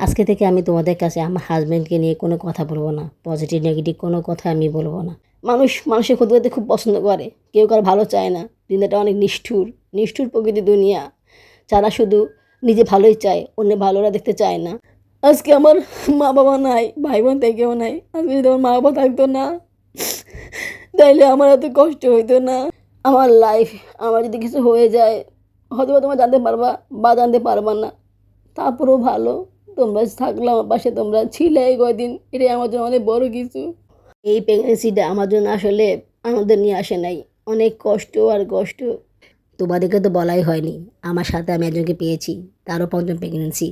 আজকে থেকে আমি তোমাদের কাছে আমার হাজব্যান্ডকে নিয়ে কোনো কথা বলবো না। পজিটিভ নেগেটিভ কোনো কথা আমি বলবো না। মানুষের ক্ষতি করতে খুব পছন্দ করে, কেউ কারো ভালো চায় না। দুনিয়াটা অনেক নিষ্ঠুর নিষ্ঠুর প্রকৃতির দুনিয়া। যারা শুধু নিজে ভালোই চায়, অন্যের ভালোরা দেখতে চায় না। আজকে আমার মা বাবা নাই, ভাই বোন থেকেও নাই। আজকে যদি আমার মা বাবা থাকতো না, তাইলে আমার এত কষ্ট হইতো না। আমার লাইফ, আমার যদি কিছু হয়ে যায় হয়তো তোমরা জানতে পারবা বা জানতে পারবা না। তারপরেও ভালো তোমরা থাকলে আমার পাশে, তোমরা ছিলে এই কয়দিন, এটাই আমার জন্য অনেক বড় কিছু। এই প্রেগনেন্সিটা আমার জন্য আসলে আনন্দ নিয়ে আসে নাই, অনেক কষ্ট আর কষ্ট। তোমাদেরকে তো বলাই হয়নি, আমার সাথে আমি একজনকে পেয়েছি, তারও 5ম প্রেগনেন্সি।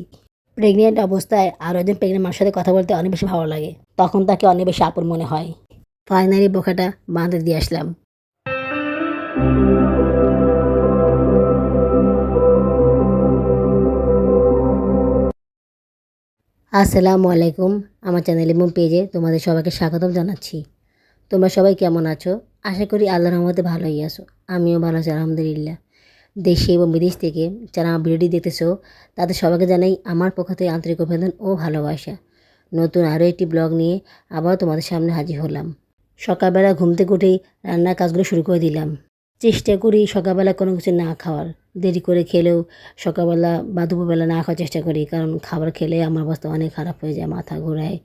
প্রেগনেন্ট অবস্থায় আরও একজন প্রেগনেন্ট মানুষের সাথে কথা বলতে অনেক বেশি ভালো লাগে, তখন তাকে অনেক বেশি আপন মনে হয়। ফাইনালি বোকাটা বাঁধে দিয়ে আসলাম। আসসালামু আলাইকুম। আমার চ্যানেল এবং পেজে তোমাদের সবাইকে স্বাগতম জানাচ্ছি। তোমরা সবাই কেমন আছো? আশা করি আল্লাহর রহমতে ভালোই আছো। আমিও ভালো আছি আলহামদুলিল্লাহ। দেশে এবং বিদেশ থেকে যারা আমার ভিডিওটি দেখতেছো, তাদের সবাইকে জানাই আমার পক্ষ থেকে আন্তরিক অভিনন্দন ও ভালোবাসা। নতুন আরও একটি ব্লগ নিয়ে আবার তোমাদের সামনে হাজির হলাম। সকালবেলা ঘুম থেকে উঠেই রান্নার কাজগুলো শুরু করে দিলাম। চেষ্টা করি সকালবেলা কোনো কিছু না খাওয়ার, দেরি করে খেলেও সকালবেলা বা দুপুরবেলা না খাওয়ার চেষ্টা করি, কারণ খাবার খেলে আমার অবস্থা অনেক খারাপ হয়ে যায়, মাথা ঘোরায়,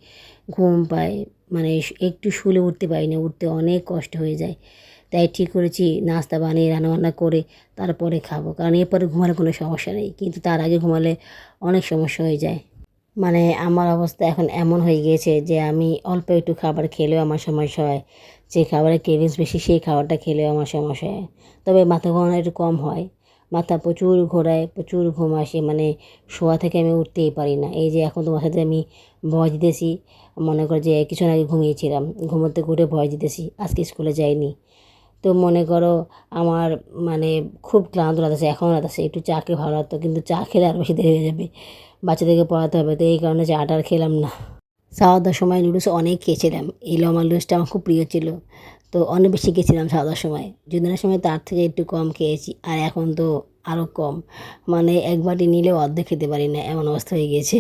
ঘুম পায়, মানে একটু শুলে উঠতে পারি না, উঠতে অনেক কষ্ট হয়ে যায়। তাই ঠিক করেছি নাস্তা বানিয়ে রান্নাবান্না করে তারপরে খাবো, কারণ এরপরে ঘুমালে কোনো সমস্যা নেই, কিন্তু তার আগে ঘুমালে অনেক সমস্যা হয়ে যায়। মানে আমার অবস্থা এখন এমন হয়ে গিয়েছে যে আমি অল্প একটু খাবার খেলেও আমার সমস্যা হয়, যে খাবারের ক্রেভিংস বেশি সেই খাবারটা খেলেও আমার সমস্যা হয়। তবে মাথা ঘোরানো একটু কম হয়, মাথা প্রচুর ঘোরায়, প্রচুর ঘুম আসে, মানে শোয়া থেকে আমি উঠতেই পারি না। এই যে এখন তোমার সাথে আমি ভয় দিতেছি, মনে করো যে কিছুক্ষণ আগে ঘুমিয়েছিলাম, ঘুমোতে ঘুরে ভয় দিতেছি, আজকে স্কুলে যাইনি। তো মনে করো আমার মানে খুব ক্লান্ত লাগতেছে, এখনও লাগতেছে, একটু চা খেলে ভালো লাগতো, কিন্তু চা খেলে আরও বেশি দেরি হয়ে যাবে, বাচ্চাদেরকে পড়াতে হবে, তো এই কারণে চাটা আর খেলাম না। খাওয়া দাওয়ার সময় নুডলস অনেক খেয়েছিলাম, এই লম্বা নুডলসটা আমার খুব প্রিয় ছিল, তো অনেক বেশি খেয়েছিলাম খাওয়া দাওয়ার সময়। যদিনের সময় তার থেকে একটু কম খেয়েছি, আর এখন তো আরও কম, মানে এক বাটি নিলেও অর্ধেক খেতে পারি না, এমন অবস্থা হয়ে গিয়েছে।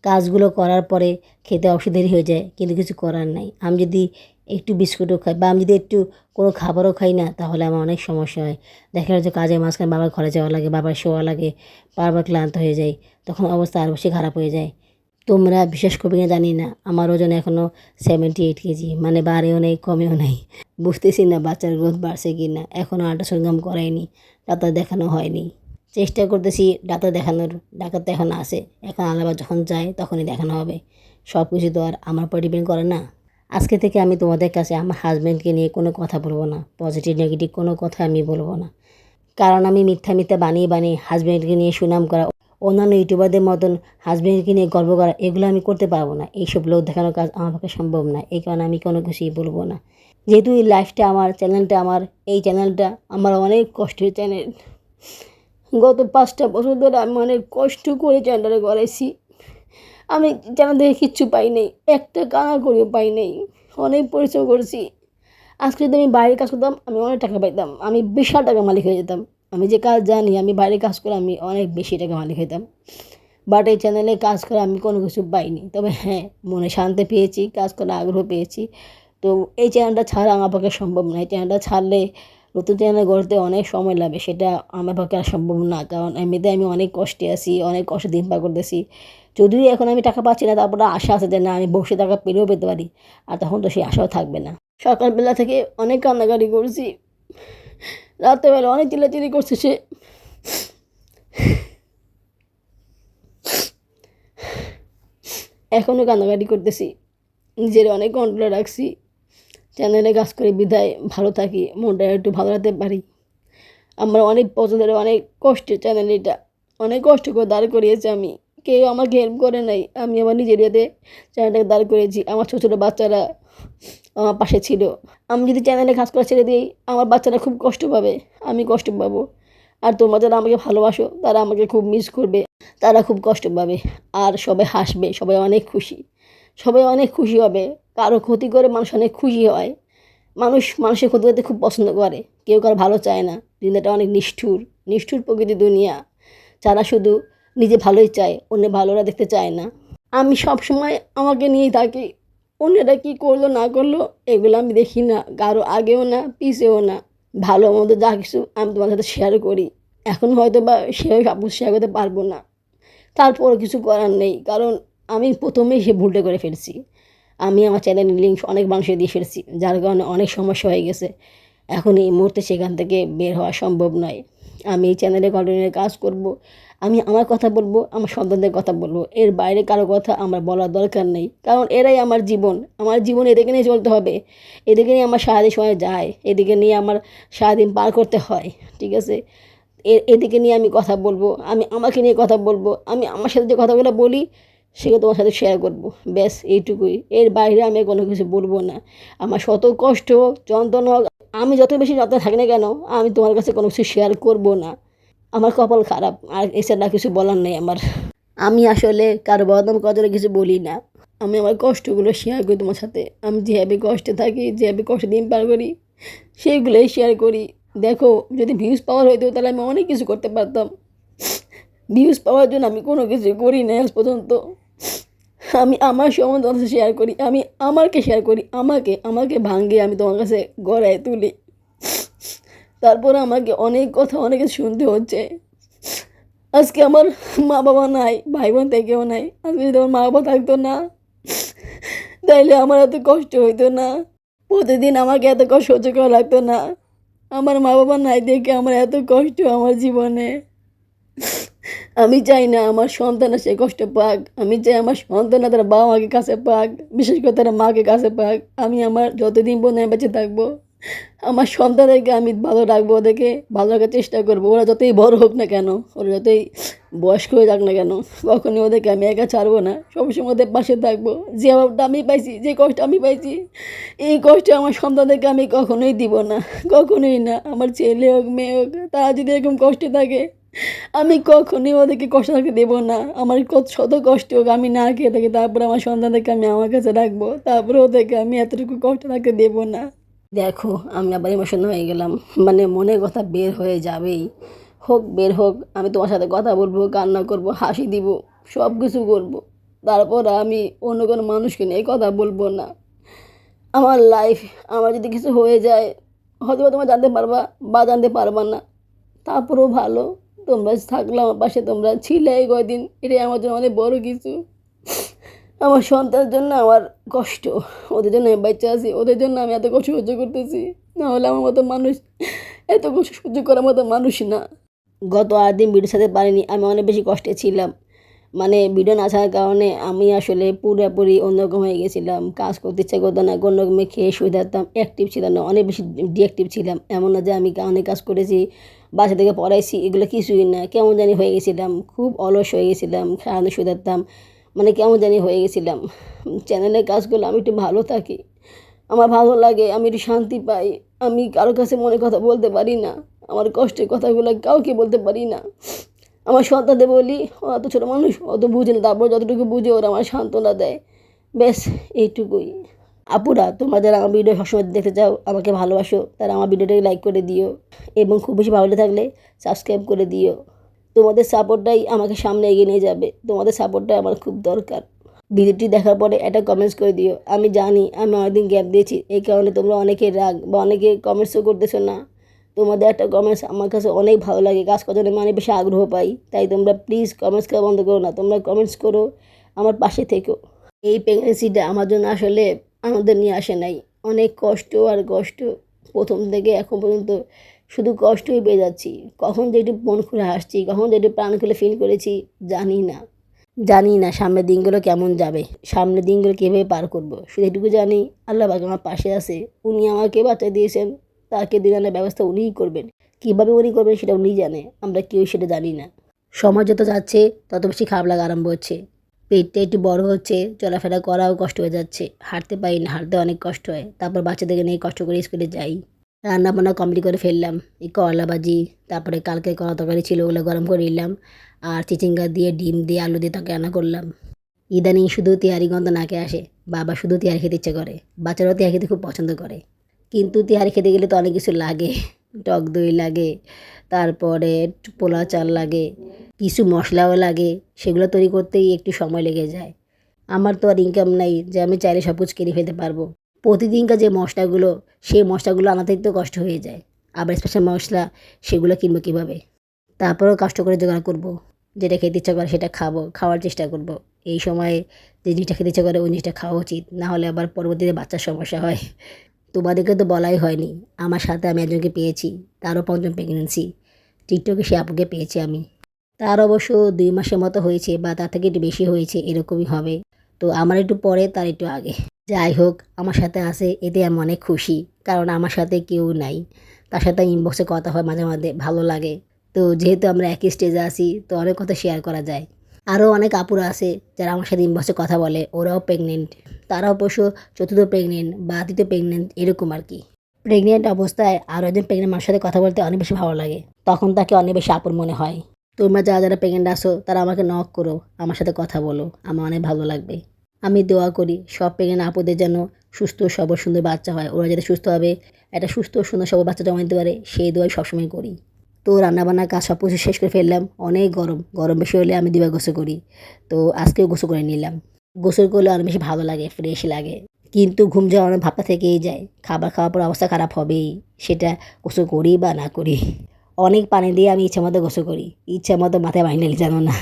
কাজগুলো করার পরে খেতে অবশ্যই দেরি হয়ে যায়, কিন্তু কিছু করার নাই। আমি যদি একটু বিস্কুটও খাই বা আমি যদি একটু কোনো খাবারও খাই না, তাহলে আমার অনেক সমস্যা হয়। দেখা যাচ্ছে কাজের মাঝখানে বাবার ঘরে যাওয়া লাগে, বাবার শোয়া লাগে, বারবার ক্লান্ত হয়ে যায়, তখন অবস্থা আরও বেশি খারাপ হয়ে যায়। তোমরা বিশ্বাস করবে কিনা জানি না, আমার ওজন এখনও 78 কেজি, মানে বাড়েও নেই কমেও নেই। বুঝতেছি না বাচ্চার গ্রোথ বাড়ছে কি না, এখনও আল্ট্রাসাউন্ড করাইনি, ডাক্তার দেখানো হয়নি। চেষ্টা করতেছি ডাক্তার দেখানোর, ডাক্তার তো এখন আসে, এখন আলাদা যখন যায় তখনই দেখানো হবে। সব কিছু তো আর আমার উপর ডিপেন্ড করে না। আজকে থেকে আমি তোমাদের কাছে আমার হাজব্যান্ডকে নিয়ে কোনো কথা বলবো না, পজিটিভ নেগেটিভ কোনো কথা আমি বলবো না। কারণ আমি মিথ্যা মিথ্যা বানিয়ে বানিয়ে হাজব্যান্ডকে নিয়ে সুনাম করা, অন্যান্য ইউটিউবারদের মতন হাজব্যান্ডকে নিয়ে গর্ব করা, এগুলো আমি করতে পারবো না। এইসব লোক দেখানোর কাজ আমার পক্ষে সম্ভব না, এই কারণে আমি কোনো কিছুই বলবো না। যেহেতু এই লাইফটা আমার, চ্যানেলটা আমার, এই চ্যানেলটা আমার অনেক কষ্টের চ্যানেল। গত 5টা বছর ধরে আমি অনেক কষ্ট করে চ্যানেলটা করেছি। আমি চ্যানেল থেকে কিচ্ছু পাই নাই, একটা কানা করেও পাই নাই, অনেক পরিশ্রম করেছি। আজকে যদি আমি বাইরে কাজ করতাম আমি অনেক টাকা পাইতাম, আমি বিশাল টাকা মালিক হয়ে যেতাম। আমি যে কাজ জানি, আমি বাইরে কাজ করে আমি অনেক বেশি টাকা মালিক হইতাম। বাট এই চ্যানেলে কাজ করে আমি কোনো কিছু পাইনি, তবে হ্যাঁ মনে শান্তি পেয়েছি, কাজ করার আগ্রহ পেয়েছি। তো এই চ্যানেলটা ছাড়া আমার পক্ষে সম্ভব না। এই চ্যানেলটা ছাড়লে নতুন চ্যানেল গড়তে অনেক সময় লাগবে, সেটা আমার পক্ষে আর সম্ভব না, কারণ এমনিতে আমি অনেক কষ্টে আছি, অনেক কষ্টে দিন পার করতেছি। যদিও এখন আমি টাকা পাচ্ছি না, তারপরে আশা আছে যে না আমি ভবিষ্যতে টাকা পেলেও পেতে পারি, আর তখন তো সেই আশাও থাকবে না। সকালবেলা থেকে অনেক কান্নাকাটি করছি, রাত্রেবেলা অনেক চিল্লাচিল্লি করছে সে। এখনও কান্নাকাটি করতেছি, নিজের অনেক কন্ট্রোলে রাখছি। চ্যানেলে কাজ করে বিধায় ভালো থাকি, মনটা একটু ভালো রাখতে পারি। আমার অনেক পছন্দের, অনেক কষ্টের চ্যানেল এটা, অনেক কষ্ট করে দাঁড় করিয়েছি আমি, কেউ আমাকে হেল্প করে নাই, আমি আমার নিজের ইয়েতে চ্যানেলটাকে দাঁড় করিয়েছি। আমার ছোটো ছোটো বাচ্চারা আমার পাশে ছিল। আমি যদি চ্যানেলে কাজ করা ছেড়ে দিই, আমার বাচ্চারা খুব কষ্ট পাবে, আমি কষ্ট পাবো, আর তোমরা যারা আমাকে ভালোবাসো তারা আমাকে খুব মিস করবে, তারা খুব কষ্ট পাবে। আর সবাই হাসবে, সবাই অনেক খুশি, সবাই অনেক খুশি হবে। কারো ক্ষতি করে মানুষ অনেক খুশি হয়। মানুষের ক্ষতি করতে খুব পছন্দ করে, কেউ কারো ভালো চায় না। দুনিয়াটা অনেক নিষ্ঠুর নিষ্ঠুর প্রকৃতির দুনিয়া। যারা শুধু নিজে ভালোই চায়, অন্যের ভালোরা দেখতে চায় না। আমি সবসময় আমাকে নিয়েই থাকি। অন্যেরা কী করলো না করলো এগুলো আমি দেখি না, কারো আগেও না পিছেও না। ভালো মন্দ যা কিছু আমি তোমার সাথে শেয়ার করি। এখন হয়তো বা সেও সব কিছু শেয়ার করতে পারবো না, তারপরও কিছু করার নেই, কারণ আমি প্রথমেই সে ভুলটা করে ফেলছি। আমি আমার চ্যানেলের লিঙ্ক অনেক মানুষের দিয়ে ফেলছি, যার কারণে অনেক সমস্যা হয়ে গেছে। এখন এই মুহূর্তে সেখান থেকে বের হওয়া সম্ভব নয়। আমি এই চ্যানেলে কন্টিনিউ কাজ করব। আমি আমার কথা বলবো, আমার সন্তানদের কথা বলবো, এর বাইরে কারো কথা আমার বলার দরকার নেই, কারণ এরাই আমার জীবন। আমার জীবন এদেরকে নিয়ে চলতে হবে, এদেরকে নিয়ে আমার সারাদিন সময় যায়, এদিকে নিয়ে আমার সারাদিন পার করতে হয়। ঠিক আছে, এদিকে নিয়ে আমি কথা বলবো, আমি আমাকে নিয়ে কথা বলবো, আমি আমার সাথে যে কথাগুলো বলি সেগুলো তোমার সাথে শেয়ার করবো, ব্যাস এইটুকুই। এর বাইরে আমি কোনো কিছু বলবো না। আমার শত কষ্ট হোক, যন্ত্রণা হোক, আমি যত বেশি যন্ত্রণা থাকি না কেন, আমি তোমার কাছে কোনো কিছু শেয়ার করবো না। আমার কপাল খারাপ, আর এছাড়া কিছু বলার নেই আমার। আমি আসলে কারো বদনাম করার জন্য কিছু বলি না, আমি আমার কষ্টগুলো শেয়ার করি তোমার সাথে। আমি যেভাবে কষ্টে থাকি, যেভাবে কষ্টে দিন পার করি, সেইগুলোই শেয়ার করি। দেখো, যদি ভিউজ পাওয়ার হইতো তাহলে আমি অনেক কিছু করতে পারতাম। ভিউজ পাওয়ার জন্য আমি কোনো কিছু করি না আজ পর্যন্ত। আমি আমার সম্বন্ধে তোমার সাথে শেয়ার করি, আমি আমাকে শেয়ার করি, আমাকে আমাকে ভাঙিয়ে আমি তোমার কাছে গড়ায় তুলি। তারপরে আমাকে অনেক কথা অনেক কিছু শুনতে হচ্ছে। আজকে আমার মা বাবা নাই, ভাই বোন থেকেও নাই। আজকে যদি আমার মা বাবা থাকতো না, তাইলে আমার এত কষ্ট হইতো না, প্রতিদিন আমাকে এত কষ্ট সহ্য করা লাগতো না। আমার মা বাবা নাই দেখে আমার এত কষ্ট আমার জীবনে। আমি চাই না আমার সন্তানরা সে কষ্ট পাক, আমি চাই আমার সন্তানরা তারা বাবা মাকে কাছে পাক, বিশেষ করে তারা মাকে কাছে পাক। আমি আমার যতদিন পর্যন্ত বেঁচে থাকবো, আমার সন্তানদেরকে আমি ভালো রাখবো, ওদেরকে ভালো রাখার চেষ্টা করবো। ওরা যতই বড় হোক না কেন, ওরা যতই বয়স্ক হয়ে যাক না কেন, কখনই ওদেরকে আমি একা ছাড়বো না, সবসময় ওদের পাশে থাকবো। যে অভাবটা আমি পাইছি, যে কষ্ট আমি পাইছি, এই কষ্ট আমার সন্তানদেরকে আমি কখনোই দিব না, কখনোই না। আমার ছেলে হোক মেয়ে হোক, তারা যদি এরকম কষ্টে থাকে, আমি কখনোই ওদেরকে কষ্ট থাকতে দেবো না। আমার কত শত কষ্ট হোক, আমি না খেয়ে থাকি, তারপরে আমার সন্তানদেরকে আমি আমার কাছে রাখবো, তারপরে ওদেরকে আমি এতটুকু কষ্ট থাকতে দেবো না। দেখো, আমি আবার ইমোশনাল হয়ে গেলাম, মানে মনের কথা বের হয়ে যাবেই। হোক, বের হোক, আমি তোমার সাথে কথা বলবো, কান্না করব, হাসি দিব, সব কিছু করবো। তারপর আমি অন্য কোনো মানুষকে নিয়ে কথা বলবো না। আমার লাইফ, আমার যদি কিছু হয়ে যায়, হয়তো তোমরা জানতে পারবা বা জানতে পারবা না, তারপরেও ভালো তোমরা থাকলে আমার পাশে, তোমরা ছিলে এই কয়দিন, এটাই আমার জন্য অনেক বড় কিছু। আমার সন্তানের জন্য আমার কষ্ট, ওদের জন্য আমি বাচ্চা আছি, ওদের জন্য আমি এত কষ্ট সহ্য করতেছি। না হলে আমার মতো মানুষ এত কষ্ট সহ্য করার মতো মানুষ না। গত 8 দিন ভিডিও ছাড়তে পারিনি, আমি অনেক বেশি কষ্টে ছিলাম। মানে ভিডিও না ছাড়ার কারণে আমি আসলে পুরোপুরি অন্যরকম হয়ে গেছিলাম, কাজ করতে ইচ্ছা করতো না, কোনো রকমে খেয়ে শুয়ে থাকতাম, অ্যাক্টিভ ছিলাম না, অনেক বেশি ডিঅ্যাক্টিভ ছিলাম। এমন না যে আমি অনেক কাজ করেছি, বাসা থেকে পড়াইছি, এগুলো কিছুই না। কেমন জানি হয়ে গেছিলাম, খুব অলস হয়ে গেছিলাম, সারাদিন শুয়ে থাকতাম, মানে কেমন জানি হয়ে গেছিলাম। চ্যানেলের কাজগুলো আমি একটু ভালো থাকি, আমার ভালো লাগে, আমি একটু শান্তি পাই। আমি কারো কাছে মনে কথা বলতে পারি না, আমার কষ্টের কথাগুলো কাউকে বলতে পারি না। আমার সন্তানদের বলি, ও অত ছোটো মানুষ, অত বুঝে না, তারপর যতটুকু বুঝে ওরা আমার সান্ত্বনা দেয়, ব্যাস এইটুকুই। আপুরা, তোমরা যারা আমার ভিডিও সবসময় দেখতে চাও, আমাকে ভালোবাসো, তারা আমার ভিডিওটাকে লাইক করে দিও, এবং খুব বেশি ভালো থাকলে সাবস্ক্রাইব করে দিও। তোমাদের সাপোর্টটাই আমাকে সামনে এগিয়ে নিয়ে যাবে, তোমাদের সাপোর্টটা আমার খুব দরকার। ভিডিওটি দেখার পরে একটা কমেন্টস করে দিও। আমি জানি আমি অনেকদিন গ্যাপ দিয়েছি, এই কারণে তোমরা অনেকে রাগ বা অনেকে কমেন্টসও করতেছো না। তোমাদের একটা কমেন্টস আমার কাছে অনেক ভালো লাগে, কাজ করার জন্য আমি অনেক বেশি আগ্রহ পাই। তাই তোমরা প্লিজ কমেন্টস করা বন্ধ করো না, তোমরা কমেন্টস করো, আমার পাশে থেকো। এই প্রেগনেন্সিটা আমার জন্য আসলে আনন্দ নিয়ে আসে নাই, অনেক কষ্ট আর কষ্ট। প্রথম থেকে এখন পর্যন্ত শুধু কষ্টই পেয়ে যাচ্ছি। কখন যে একটু মন খুলে হাসছি, কখন যে একটু প্রাণ খুলে ফিল করেছি, জানি না। জানি না সামনের দিনগুলো কেমন যাবে, সামনের দিনগুলো কীভাবে পার করব। শুধু এটুকু জানি আল্লাহ পাক আমার পাশে আছে, উনি আমাকে বাচ্চা দিয়েছেন, তাকে দিনের ব্যবস্থা উনিই করবেন। কীভাবে উনি করবেন সেটা উনিই জানে, আমরা কেউ সেটা জানি না। সময় যত যাচ্ছে তত বেশি খারাপ লাগা আরম্ভ হচ্ছে, পেটটা একটু বড় হচ্ছে, চলাফেরা করাও কষ্ট হয়ে যাচ্ছে, হাঁটতে পারি না, হাঁটতে অনেক কষ্ট হয়। তারপর বাচ্চাদেরকে নিয়ে কষ্ট করে স্কুলে যাই। রান্না বান্না কমপ্লিট করে ফেললাম, এই করলা ভাজি, তারপরে কালকে কলা তরকারি ছিল, ওগুলো গরম করে নিলাম, আর চিচিঙ্গা দিয়ে ডিম দিয়ে আলু দিয়ে তরকারি রান্না করলাম। ইদানিং শুধু তেহারি গন্ধ নাকে আসে, বাবা শুধু তেহারি খেতে ইচ্ছে করে, বাচ্চারাও তেহারি খেতে খুব পছন্দ করে। কিন্তু তেহারি খেতে গেলে তো অনেক কিছু লাগে, টক দই লাগে, তারপরে পোলা চাল লাগে, কিছু মশলাও লাগে, সেগুলো তৈরি করতেই একটু সময় লেগে যায়। আমার তো আর ইনকাম নাই যে আমি চাইলে সব কিছু কিনে ফেলতে পারবো। প্রতিদিনকার যে মশলাগুলো, সেই মশলাগুলো আনাতেই তো কষ্ট হয়ে যায়। আবার স্পেশাল মশলা, সেগুলো কিনবো কীভাবে? তারপরেও কষ্ট করে জোগাড় করবো, যেটা খেতে ইচ্ছা করে সেটা খাবো, খাওয়ার চেষ্টা করব। এই সময়ে যে জিনিসটা খেতে ইচ্ছা করে ওই জিনিসটা খাওয়া উচিত, না হলে আবার পরবর্তীতে বাচ্চার সমস্যা হয়। তোমাদেরকে তো বলাই হয়নি, আমার সাথে আমি একজনকে পেয়েছি, তারও ৫ম প্রেগনেন্সি। টিকটকে সে আপুকে পেয়েছি আমি। তার অবশ্য ২ মাসের মতো হয়েছে বা তার থেকে একটু বেশি হয়েছে, এরকমই হবে। তো আমার একটু পরে, তার একটু আগে। যাই হোক, আমার সাথে আছে এতে আমি অনেক খুশি, কারণ আমার সাথে কেউ নাই। তার সাথে ইনবক্সে কথা হয় মাঝে মাঝে, ভালো লাগে। তো যেহেতু আমরা একই স্টেজে আছি, তো অনেক কথা শেয়ার করা যায়। আরও অনেক আপুরা আছে যারা আমার সাথে ইনবক্সে কথা বলে, ওরাও প্রেগনেন্ট। তারা অবশ্য ৪র্থ প্রেগনেন্ট বা ৩য় প্রেগনেন্ট, এরকম আর কি। প্রেগনেন্ট অবস্থায় আরও একজন প্রেগনেন্ট মানুষের সাথে কথা বলতে অনেক বেশি ভালো লাগে, তখন তাকে অনেক বেশি আপন মনে হয়। তোমরা যারা যারা প্রেগনেন্ট আসো তারা আমাকে নক করো, আমার সাথে কথা বলো, আমার অনেক ভালো লাগবে। আমি দোয়া করি সব প্রেগনেন্ট আপুদের যেন সুস্থ সবল সুন্দর বাচ্চা হয়, ওরা যাতে সুস্থভাবে একটা সুস্থ সুন্দর সবল বাচ্চা জন্ম দিতে পারে, সেই দোয়াই সবসময় করি। তো রান্নাবান্নার কাজ সব কিছু শেষ করে ফেললাম। অনেক গরম, গরম বেশি হলে আমি ২ বার গোসল করি। তো আজকেও গোসল করে নিলাম। গোসল করলে অনেক বেশি ভালো লাগে, ফ্রেশ লাগে। কিন্তু ঘুম যাওয়ার ভাবটা থেকেই যায়, খাবার খাওয়ার পর অবস্থা খারাপ হবেই, সেটা গোসল করি বা না করি। অনেক পানি দিয়ে আমি ইচ্ছা মতো গোসল করি, ইচ্ছা মতো মাথায় পানি ঢেলে, জানো না?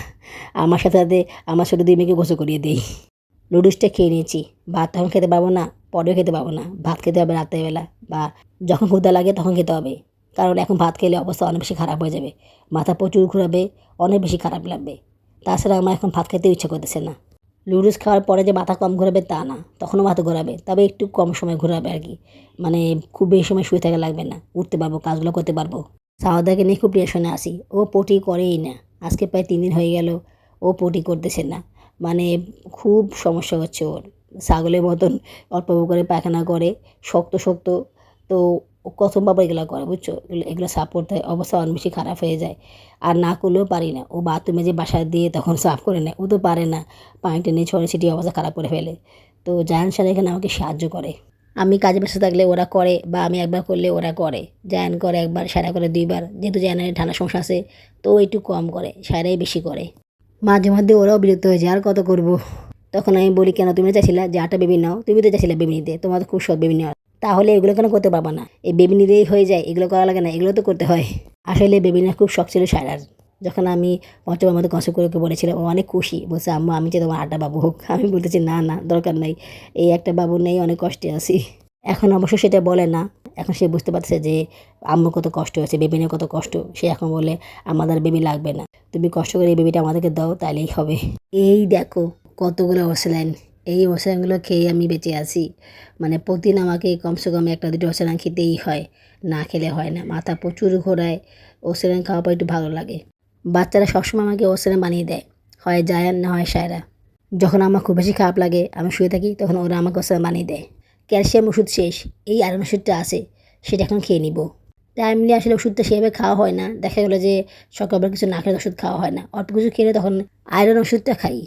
আমার সাথে সাথে আমার ছোটো ২ মেয়েকে গোসল করিয়ে দিই। নুডলসটা খেয়ে নিয়েছি, ভাত তখন খেতে পারবো না, পরেও খেতে পারবো না। ভাত খেতে হবে রাত্রেবেলা, বা যখন ক্ষুধা লাগে তখন খেতে হবে, কারণ এখন ভাত খেলে অবস্থা অনেক বেশি খারাপ হয়ে যাবে, মাথা প্রচুর ঘোরাবে, অনেক বেশি খারাপ লাগবে। তাছাড়া আমার এখন ভাত খেতেও ইচ্ছা করতেছে না। নুডলস খাওয়ার পরে যে মাথা কম ঘোরাবে তা না, তখনও মাথা ঘোরাবে, তবে একটু কম সময় ঘোরাবে আর কি। মানে খুব বেশি সময় শুয়ে থাকা লাগবে না, উঠতে পারবো, কাজগুলো করতে পারবো। সাওদাকে নিয়ে খুব টেনশনে আসি, ও পটি করেই না। আজকে প্রায় ৩ দিন হয়ে গেল ও পটি করতেছে না। মানে খুব সমস্যা হচ্ছে ওর। ছাগলের মতন অল্প অল্প করে পায়খানা করে, শক্ত শক্ত। তো ও প্রথম বাবা এগুলো করে, বুঝছো? এগুলো সাফ করতে হয়, অবস্থা অনেক বেশি খারাপ হয়ে যায়। আর না করলেও পারি না, ও বাথরুমে যে বাসায় দিয়ে তখন সাফ করে নেয়, ও তো পারে না। পানি টেনে ছড়ে ছিটিয়ে অবস্থা খারাপ করে ফেলে। তো জায়ান স্যার এখানে আমাকে সাহায্য করে। আমি কাজে ব্যস্ত থাকলে ওরা করে, বা আমি একবার করলে ওরা করে। জায়ান করে একবার, সায়রা করে ২ বার। যেহেতু জায়ানের ঠান্ডার সমস্যা আছে, তো ও একটু কম করে, সায়রাই বেশি করে। মাঝে মধ্যে ওরাও বিরক্ত হয়ে যায়, আর কত করব? তখন আমি বলি, কেন তুমি চাইছিলা যে 8টা বেবি নাও? তুমি তো চাইছিলা বেবি নিতে, তোমার তো খুব শখ বেবি নেওয়ার। তাহলে এগুলো কেন করতে পারবা না? এই বেবি নিলেই হয়ে যায়, এগুলো করা লাগে না? এগুলো তো করতে হয়। আসলে বেবি নেওয়ার খুব শখ ছিল সায়রার। যখন আমি পঞ্চমের মধ্যে কনসেপ্ট করে ওকে বলেছিলাম, ও অনেক খুশি, বলছে আম্মু আমি চাই তোমার 8টা বাবু হোক। আমি বলতেছি না না, দরকার নাই, এই একটা বাবু নেই, অনেক কষ্টে আছি। এখন অবশ্য সেটা বলে না, এখন সে বুঝতে পারছে যে আম্মুর কত কষ্ট হয়েছে, বেবি নিয়ে কত কষ্ট। সে এখন বলে আমাদের বেবি লাগবে না, তুমি কষ্ট করে এই বেবিটা আমাদেরকে দাও, তাইলেই হবে। এই দেখো কতগুলো ওসেলাইন, এই ওসেলাইনগুলো খেয়ে আমি বেঁচে আছি। মানে প্রতিদিন আমাকে কমসে কম 1টা 2টা ওসেলাইন খেতেই হয়, না খেলে হয় না। মাথা প্রচুর ঘোরায়, ওসেলাইন খাওয়ার পর একটু ভালো লাগে। বাচ্চারা সবসময় আমাকে ওসেলাইন বানিয়ে দেয়, হয় জায়ান না হয় সায়রা। যখন আমার খুব বেশি খারাপ লাগে, আমি শুয়ে থাকি, তখন ওরা আমাকে ওসেলাইন বানিয়ে দেয়। ক্যালসিয়াম ওষুধ শেষ, এই আয়রন ওষুধটা আছে, সেটা এখন খেয়ে নিব। টাইমলি আসলে ওষুধটা সেভাবে খাওয়া হয় না, দেখা গেলো যে সকালবেলা কিছু না খেলে ওষুধ খাওয়া হয় না, অল্প কিছু খেলে তখন আয়রন ওষুধটা খাই।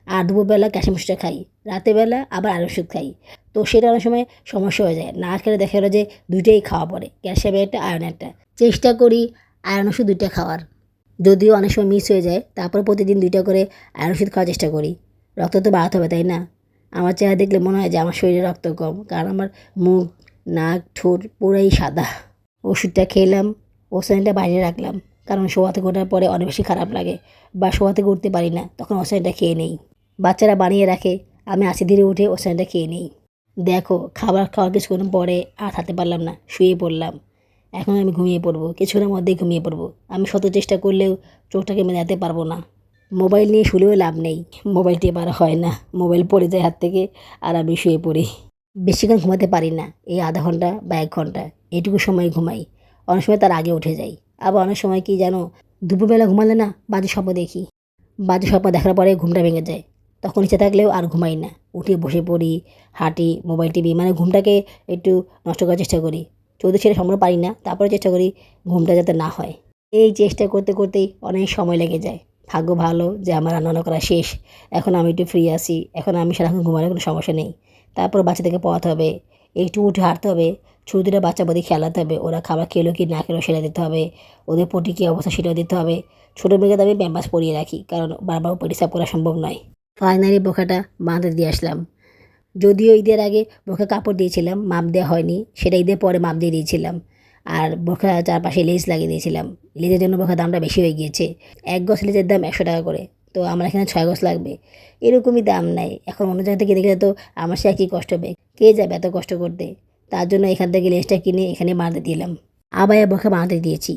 আর দুপুরবেলা ক্যালসিয়াম ওষুধটা খাই, রাতেরবেলা আবার আয়রন ওষুধ খাই। তো সেটা অনেক সময় সমস্যা হয়ে যায়, না খেলে দেখা গেলো যে দুইটাই খাওয়া পড়ে, ক্যালসিয়ামের একটা আয়রন একটা। চেষ্টা করি আয়রন ওষুধ 2টা খাওয়ার, যদিও অনেক সময় মিস হয়ে যায়, তারপর প্রতিদিন 2টা করে আয়রন ওষুধ খাওয়ার চেষ্টা করি। রক্ত তো বাড়াতে হবে, তাই না? আমার চেহারা দেখলে মনে হয় যে আমার শরীরে রক্ত কম, কারণ আমার মুখ, নাক, ঠোঁট পুরাই সাদা। ওষুধটা খেলাম, ওষুধটা বাইরে রাখলাম, কারণ শোয়া থেকে ওঠার পরে অনেক বেশি খারাপ লাগে, বা শোয়া থেকে উঠতে পারি না, তখন ওষুধটা খেয়ে নেই। বাচ্চারা বানিয়ে রাখে, আমি আস্তে ধীরে উঠে ওষুধটা খেয়ে নেই। দেখো খাবার খাওয়ার কিছুক্ষণ পরে আর থাকতে পারলাম না, শুয়ে পড়লাম। এখন আমি ঘুমিয়ে পড়বো, কিছুক্ষণের মধ্যেই ঘুমিয়ে পড়বো। আমি শত চেষ্টা করলেও চোখটাকে মেলাতে পারবো না। মোবাইল নিয়ে শুলেও লাভ নেই, মোবাইল টেপার হয় না, মোবাইল পড়ে যায় হাত থেকে, আর আমি শুয়ে পড়ি। বেশিক্ষণ ঘুমাতে পারি না, এই আধা ঘন্টা বা 1 ঘন্টা, এটুকু সময় ঘুমাই। অনেক সময় তার আগে উঠে যাই। আবার অনেক সময় কি জানো, দুপুরবেলা ঘুমালে না বাজে স্বপ্ন দেখি। বাজে স্বপ্ন দেখার পরে ঘুমটা ভেঙে যায়, তখন ইচ্ছে থাকলেও আর ঘুমাই না, উঠে বসে পড়ি, হাঁটি, মোবাইল টিভি, মানে ঘুমটাকে একটু নষ্ট করার চেষ্টা করি। যদি সেটা সম্পূর্ণ পারি না, তারপরে চেষ্টা করি ঘুমটা যাতে না হয়। এই চেষ্টা করতে করতেই অনেক সময় লেগে যায়। ভাগ্য ভালো যে আমার রান্নাবান্না করা শেষ, এখন আমি একটু ফ্রি আছি, এখন আমি সারাক্ষণ ঘুমানোর কোনো সমস্যা নেই। তারপর বাচ্চাদেরকে পড়াতে হবে, একটু উঠে হাঁটতে হবে, ছোটো দুটো বাচ্চা প্রতি খেলাতে হবে, ওরা খাবার খেলো কি না খেলো সেটা দিতে হবে, ওদের পটি কী অবস্থা সেটাও দিতে হবে। ছোটো মেয়েকে তো আমি প্যাম্পাস পরিয়ে রাখি, কারণ বারবার পটি সাফ করা সম্ভব নয়। ফাইনালি বোরখাটা বাঁধতে দিয়ে আসলাম। যদিও ঈদের আগে বোরখা কাপড় দিয়েছিলাম, মাপ দেওয়া হয়নি, সেটা ঈদের পরে মাপ দিয়ে দিয়েছিলাম। আর বোরখা চারপাশে লেস লাগিয়ে দিয়েছিলাম। লেজের জন্য বোরখার দামটা বেশি হয়ে গিয়েছে। ১ গজ লেজের দাম ১০০ টাকা করে, তো আমার এখানে ৬ গজ লাগবে, এরকমই দাম নেয়। এখন অন্য জায়গা থেকে দেখে তো আমার সে একই কষ্ট হবে, কে যাবে এত কষ্ট করতে। তার জন্য এখান থেকে লেসটা কিনে এখানে বাঁধতে দিলাম। আবায়া বোরখা বাঁধতে দিয়েছি।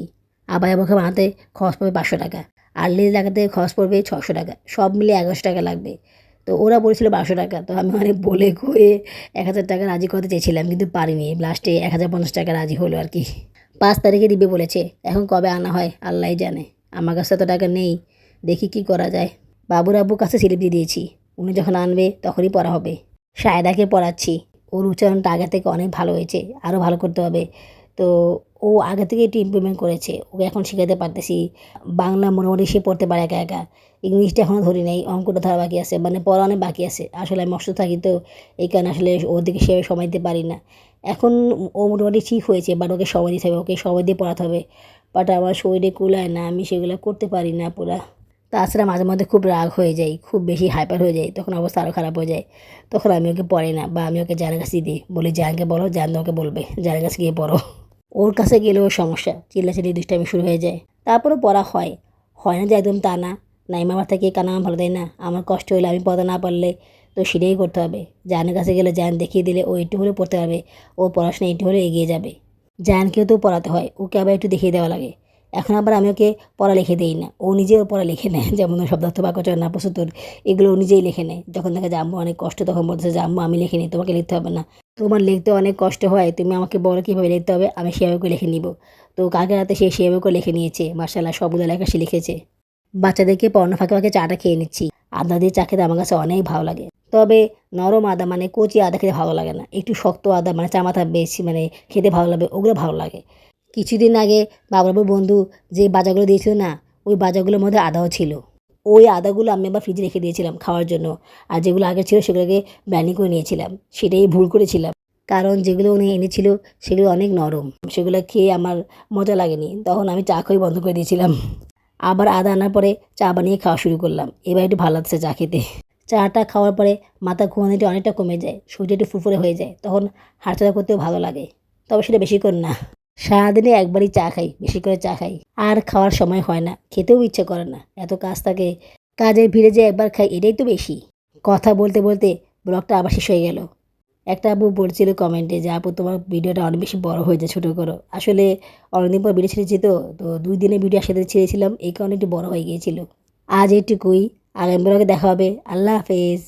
আবায়া বোরখা বাঁধতে খরচ পড়বে ৫০০ টাকা, আর লেজ লাগাতে খরচ পড়বে ৬০০ টাকা, সব মিলে ১১০০ টাকা লাগবে। তো ওরা বলেছিল ১২০০ টাকা, তো আমি অনেক বলে কয়ে ১০০০ টাকা রাজি করতে চেয়েছিলাম, কিন্তু পারিনি। লাস্টে ১০৫০ টাকা রাজি হলো আর কি। ৫ তারিখে দিবে বলেছে, এখন কবে আনা হয় আল্লাহই জানে। আমার কাছে তো টাকা নেই, দেখি কি করা যায়। বাবুর আব্বুর কাছে স্লিপ দিয়ে দিয়েছি, উনি যখন আনবে তখনই পড়া হবে। সায়দাকে পড়াচ্ছি, ওর উচ্চারণটা আগে থেকে অনেক ভালো হয়েছে, আরও ভালো করতে হবে। তো ও আগে থেকে একটু ইমপ্রুভমেন্ট করেছে, ওকে এখন শেখাতে পারতেছি। বাংলা মোটামুটি সে পড়তে পারে একা একা, ইংলিশটা এখনও ধরি নাই, অঙ্কটা ধরা বাকি আছে, মানে পড়া অনেক বাকি আছে। আসলে আমি অসুস্থ থাকি, তো এই কারণে আসলে ওর দিকে সেভাবে সময় দিতে পারি না। এখন ও মোটামুটি ঠিক হয়েছে, বাট ওকে সময় দিতে হবে, ওকে সময় দিয়ে পড়াতে হবে। বাট আমার শরীরে কুলায় না, আমি সেগুলো করতে পারি না পুরা। তাছাড়া মাঝে মধ্যে খুব রাগ হয়ে যায়, খুব বেশি হাইপার হয়ে যায়, তখন অবস্থা আরও খারাপ হয়ে যায়। তখন আমি ওকে পড়াই না, বা আমি ওকে জানের কাছে দিই, বলি জানকে বলো, জান ওকে বলবে জানের কাছে গিয়ে পড়ো। ওর কাছে গেলেও সমস্যা, চিল্লাচিল্লি দুষ্টামি শুরু হয়ে যায়। তারপরেও পড়া হয়, হয় না যে একদম তা না। নাইমা আমার থেকে কানা আমার ভালো দেয় না, আমার কষ্ট হলে আমি পড়া না পারলে তো সেটাই করতে হবে। জানের কাছে গেলে জান দেখিয়ে দিলে ও একটু হলেও পড়তে পারবে, ও পড়াশোনা একটু হলেও এগিয়ে যাবে। জানকেও তো পড়াতে হয়, ওকে আবার একটু দেখিয়ে দেওয়া লাগে। এখন আবার আমি ওকে পড়া লিখে দিই না, ও নিজেও পড়া লিখে নেয়। যেমন শব্দার্থ বাক্যচয়ন নাপ্রস্তুর, এগুলো ও নিজেই লিখে নেয়। যখন দেখা যায় আম্মু অনেক কষ্ট, তখন বলতেছে যে আম্মু আমি লিখে নিই, তোমাকে লিখতে হবে না। তোমার লিখতে অনেক কষ্ট হয়, তুমি আমাকে বলো কীভাবে লিখতে হবে, আমি সেভাবে করে লিখে নিব। তো কালকে রাতে সে সেভাবে করে লিখে নিয়েছে, মার্শাল্লাহ সবগুলো লেখা সে লিখেছে। বাচ্চাদেরকে পড়ানো ফাঁকে ফাঁকে চাটা খেয়ে নিচ্ছি। আদা দিয়ে চা খেতে আমার কাছে অনেক ভালো লাগে, তবে নরম আদা মানে কচি আদা খেতে ভালো লাগে না, একটু শক্ত আদা মানে চা মাথা বেশি মানে খেতে ভালো লাগে, ওগুলো ভালো লাগে। কিছুদিন আগে বাবুর বন্ধু যে বাজারগুলো দিয়েছিল না, ওই বাজারগুলোর মধ্যে আদাও ছিল। ওই আদাগুলো আমি আবার ফ্রিজে রেখে দিয়েছিলাম খাওয়ার জন্য, আর যেগুলো আগে ছিল সেগুলোকে ব্যানি করে নিয়েছিলাম। সেটাই ভুল করেছিলাম, কারণ যেগুলো উনি এনেছিল সেগুলো অনেক নরম, সেগুলো খেয়ে আমার মজা লাগেনি, তখন আমি চা খাওয়াই বন্ধ করে দিয়েছিলাম। আবার আদা আনার পরে চা বানিয়ে খাওয়া শুরু করলাম, এবার একটু ভালো লাগছে চা খেতে। চাটা খাওয়ার পরে মাথা ঘুমানোটা অনেকটা কমে যায়, শরীরটা একটু ফুরফুরে হয়ে যায়, তখন হাঁটাচলা করতেও ভালো লাগে। তবে সেটা বেশিক্ষণ না, সারাদিনে একবারই চা খাই, বেশি করে চা খাই। আর খাওয়ার সময় হয় না, খেতেও ইচ্ছে করে না, এত কাজ থাকে। কাজের ভিড়ে যে একবার খাই এটাই তো বেশি। কথা বলতে বলতে ব্লগটা আবার শেষ হয়ে গেল। একটা আপু বলছিল কমেন্টে যে আপু তোমার ভিডিওটা অনেক বেশি বড় হয়ে যায়, ছোটো করো। আসলে অনেকদিন পর ভিডিও ছেড়েছি, তো 2 দিনের ভিডিও একসাথে ছেড়েছিলাম, এই কারণে একটু বড় হয়ে গিয়েছিল। আজ এইটুকুই, আগামী ব্লগে দেখা হবে। আল্লাহ হাফেজ।